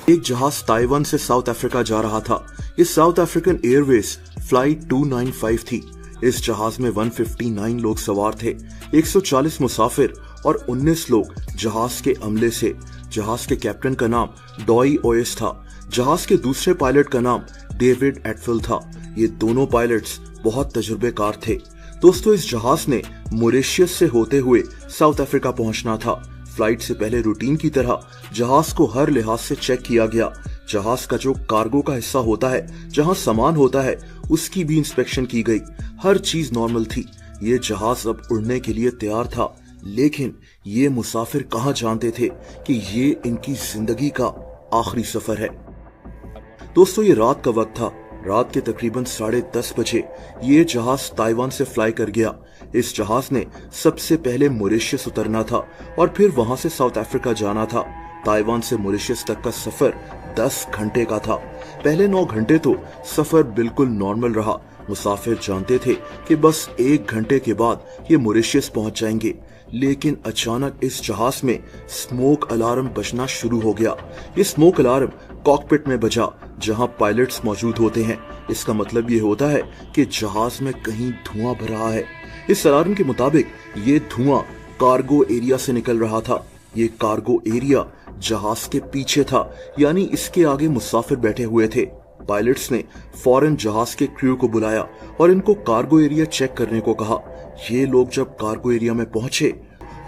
एक जहाज ताइवान से साउथ अफ्रीका जा रहा था। ये साउथ अफ्रीकन एयरवेज फ्लाइट 295 थी। इस जहाज में 159 लोग सवार थे, 140 मुसाफिर और 19 लोग जहाज के अमले से। जहाज के कैप्टन का नाम डॉई ओएस था। जहाज के दूसरे पायलट का नाम डेविड एटफिल था। ये दोनों पायलट्स बहुत तजुर्बेकार थे। दोस्तों, इस जहाज ने मॉरिशस से होते हुए साउथ अफ्रीका पहुंचना था। फ्लाइट से पहले रूटीन की तरह जहाज को हर लिहाज से चेक किया गया। जहाज का जो कार्गो का हिस्सा होता है, जहां सामान होता है, उसकी भी इंस्पेक्शन की गई। हर चीज नॉर्मल थी। ये जहाज अब उड़ने के लिए तैयार था, लेकिन ये मुसाफिर कहां जानते थे कि ये इनकी जिंदगी का आखिरी सफर है। दोस्तों, ये रात का वक्त था। रात के तकरीबन 10:30 बजे ये जहाज ताइवान से फ्लाई कर गया। इस जहाज ने सबसे पहले मॉरिशस उतरना था और फिर वहां से साउथ अफ्रीका जाना था। ताइवान से मॉरिशस तक का सफर 10 घंटे का था। पहले 9 घंटे तो सफर बिल्कुल नॉर्मल रहा। मुसाफिर जानते थे कि बस 1 घंटे के बाद ये मॉरिशस पहुंच जाएंगे, लेकिन अचानक इस जहाज में स्मोक अलार्म बजना शुरू हो गया। ये स्मोक अलार्म कॉकपिट में बजा, जहां पायलट्स मौजूद होते हैं। इसका मतलब ये होता है कि जहाज में कहीं धुआं भर रहा है। इस अलार्म के मुताबिक ये धुआं कार्गो एरिया से निकल रहा था। ये कार्गो एरिया जहाज के पीछे था, यानी इसके आगे मुसाफिर बैठे हुए थे। पायलट्स ने फौरन जहाज के क्रू को बुलाया और इनको कार्गो एरिया चेक करने को कहा। ये लोग जब कार्गो एरिया में पहुंचे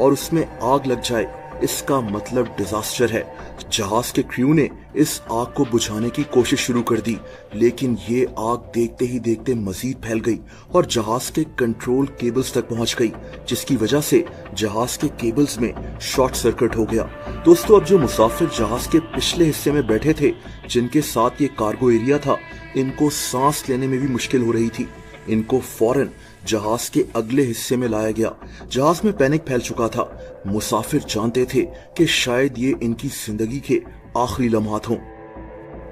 और उसमें आग लग जाए, इसका मतलब डिजास्टर है। जहाज के क्रू ने इस आग को बुझाने की कोशिश शुरू कर दी, लेकिन ये आग देखते ही देखते मजीद फैल गई और जहाज के कंट्रोल केबल्स तक पहुंच गई, जिसकी वजह से जहाज के केबल्स में शॉर्ट सर्किट हो गया। दोस्तों, अब जो मुसाफिर जहाज के पिछले हिस्से में बैठे थे, जिनके साथ ये कार्गो एरिया था, इनको सांस लेने में भी मुश्किल हो रही थी। इनको फौरन जहाज के अगले हिस्से में लाया गया। जहाज में पैनिक फैल चुका था। मुसाफिर जानते थे कि शायद ये इनकी जिंदगी के आखिरी लम्हात हों।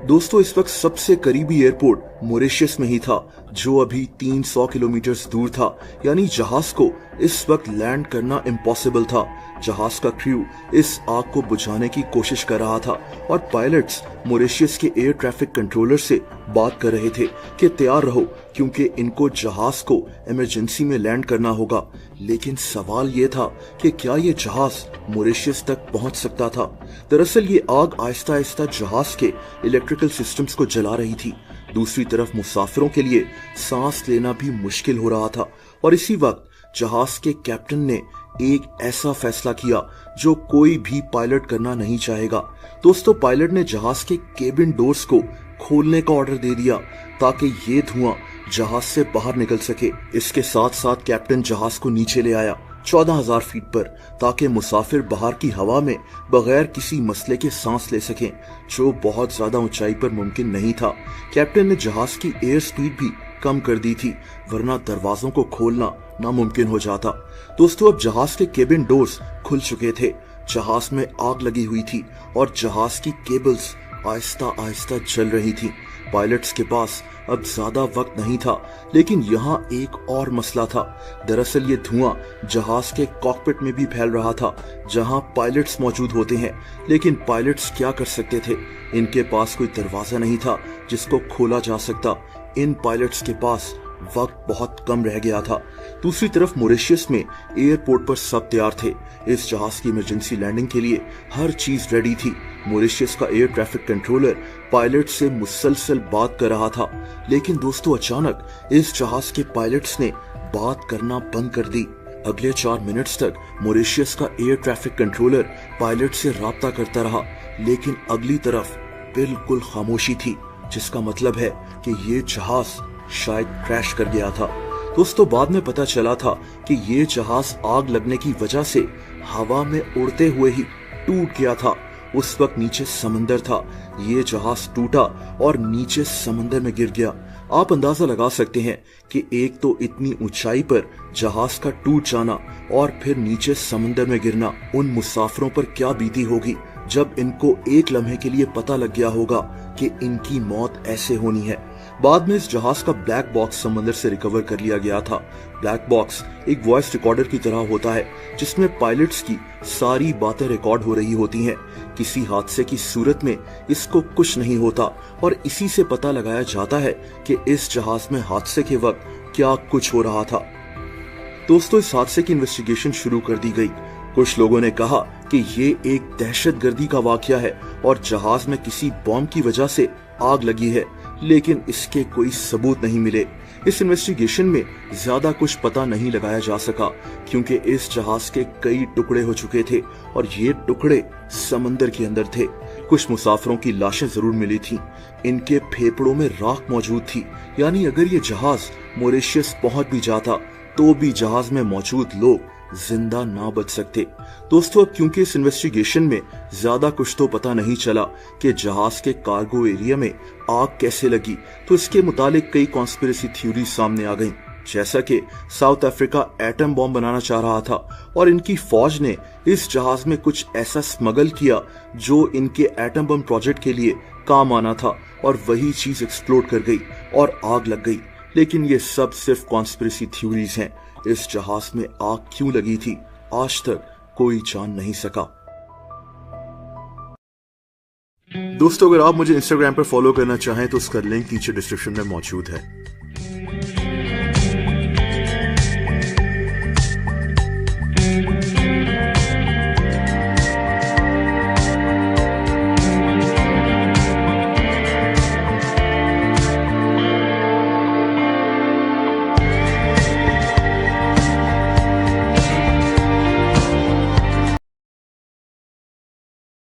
दोस्तों, इस वक्त सबसे करीबी एयरपोर्ट मॉरिशस में ही था, जो अभी 300 किलोमीटर दूर था। यानी जहाज को इस वक्त लैंड करना इम्पॉसिबल था। जहाज का क्रू इस आग को बुझाने की कोशिश कर रहा था और पायलट्स मॉरिशस के एयर ट्रैफिक कंट्रोलर से बात कर रहे थे कि तैयार रहो, क्योंकि इनको जहाज को इमरजेंसी में लैंड करना होगा। लेकिन सवाल ये था कि क्या ये जहाज मॉरिशस तक पहुंच सकता था। दरअसल ये आग आहिस्ता आहिस्ता जहाज के इलेक्ट्रिकल सिस्टम्स को जला रही थी। दूसरी तरफ मुसाफिरों के लिए सांस लेना भी मुश्किल हो रहा था और इसी वक्त जहाज के कैप्टन ने एक ऐसा फैसला किया जो कोई भी पायलट करना नहीं चाहेगा। दोस्तों, पायलट ने जहाज के केबिन डोर्स को खोलने का ऑर्डर दे दिया ताकि ये धुआं जहाज से बाहर निकल सके। इसके साथ साथ कैप्टन जहाज को नीचे ले आया 14,000 फीट पर, ताकि मुसाफिर बाहर की हवा में बगैर किसी मसले के सांस ले सकें, जो बहुत ज्यादा ऊंचाई पर मुमकिन नहीं था। कैप्टन ने जहाज की एयर स्पीड भी कम कर दी थी, वरना दरवाजों को खोलना नामुमकिन हो जाता। दोस्तों, अब जहाज के केबिन डोर्स खुल चुके थे। जहाज में आग लगी हुई थी और जहाज की केबल्स आहिस्ता आहिस्ता जल रही थी। पायलट्स के पास अब ज्यादा वक्त नहीं था, लेकिन यहाँ एक और मसला था। दरअसल ये धुआं जहाज के कॉकपिट में भी फैल रहा था, जहाँ पायलट्स मौजूद होते हैं। लेकिन पायलट्स क्या कर सकते थे? इनके पास कोई दरवाजा नहीं था जिसको खोला जा सकता। इन पायलट्स के पास वक्त बहुत कम रह गया था। दूसरी तरफ मॉरिशस में एयरपोर्ट पर सब तैयार थे। इस जहाज की इमरजेंसी लैंडिंग के लिए हर चीज रेडी थी। मॉरिशस का एयर ट्रैफिक कंट्रोलर पायलट से मुसलसल बात कर रहा था, लेकिन दोस्तों अचानक इस जहाज के पायलट्स ने बात करना बंद कर दी। अगले 4 मिनट्स तक मॉरिशस का एयर ट्रैफिक कंट्रोलर पायलट से राब्ता करता रहा, लेकिन अगली तरफ बिल्कुल खामोशी थी, जिसका मतलब है कि ये जहाज शायद क्रैश कर गया था। दोस्तों, बाद में पता चला था कि ये जहाज आग लगने की वजह से हवा में उड़ते हुए ही टूट गया था। उस वक्त नीचे समंदर था। ये जहाज टूटा और नीचे समंदर में गिर गया। आप अंदाजा लगा सकते हैं कि एक तो इतनी ऊंचाई पर जहाज का टूट जाना और फिर नीचे समंदर में गिरना उन मुसाफिरों पर क्या बीती होगी जब इनको एक लम्हे के लिए पता लग गया होगा कि इनकी मौत ऐसे होनी है। बाद में इस जहाज का ब्लैक बॉक्स समंदर से रिकवर कर लिया गया था। ब्लैक बॉक्स एक वॉइस रिकॉर्डर की तरह होता है जिसमें पायलट्स की सारी बातें रिकॉर्ड हो रही होती हैं। किसी हादसे की सूरत में इसको कुछ नहीं होता और इसी से पता लगाया जाता है कि इस जहाज में हादसे के वक्त क्या कुछ हो रहा था। दोस्तों, इस हादसे की इन्वेस्टिगेशन शुरू कर दी गई। कुछ लोगों ने कहा कि ये एक दहशतगर्दी का वाकया है और जहाज में किसी बॉम्ब की वजह से आग लगी है, लेकिन इसके कोई सबूत नहीं मिले। इस इन्वेस्टिगेशन में ज्यादा कुछ पता नहीं लगाया जा सका क्योंकि इस जहाज के कई टुकड़े हो चुके थे और ये टुकड़े समंदर के अंदर थे। कुछ मुसाफिरों की लाशें जरूर मिली थीं। इनके फेफड़ों में राख मौजूद थी, यानी अगर ये जहाज मॉरिशस पहुंच भी जाता तो भी जहाज में मौजूद लोग जिंदा ना बच सकते। दोस्तों, अब क्योंकि इस इन्वेस्टिगेशन में ज्यादा कुछ तो पता नहीं चला कि जहाज के कार्गो एरिया में आग कैसे लगी, तो इसके मुतालिक कई कॉन्स्पिरेसी थ्योरी सामने आ गईं। जैसा कि साउथ अफ्रीका एटम बॉम्ब बनाना चाह रहा था और इनकी फौज ने इस जहाज में कुछ ऐसा स्मगल किया जो इनके एटम बम प्रोजेक्ट के लिए काम आना था और वही चीज एक्सप्लोड कर गई और आग लग गई। लेकिन ये सब सिर्फ कॉन्स्पिरेसी थ्योरीज हैं। इस जहाज में आग क्यों लगी थी, आज तक कोई जान नहीं सका। दोस्तों, अगर आप मुझे इंस्टाग्राम पर फॉलो करना चाहें तो उसका लिंक नीचे डिस्क्रिप्शन में मौजूद है।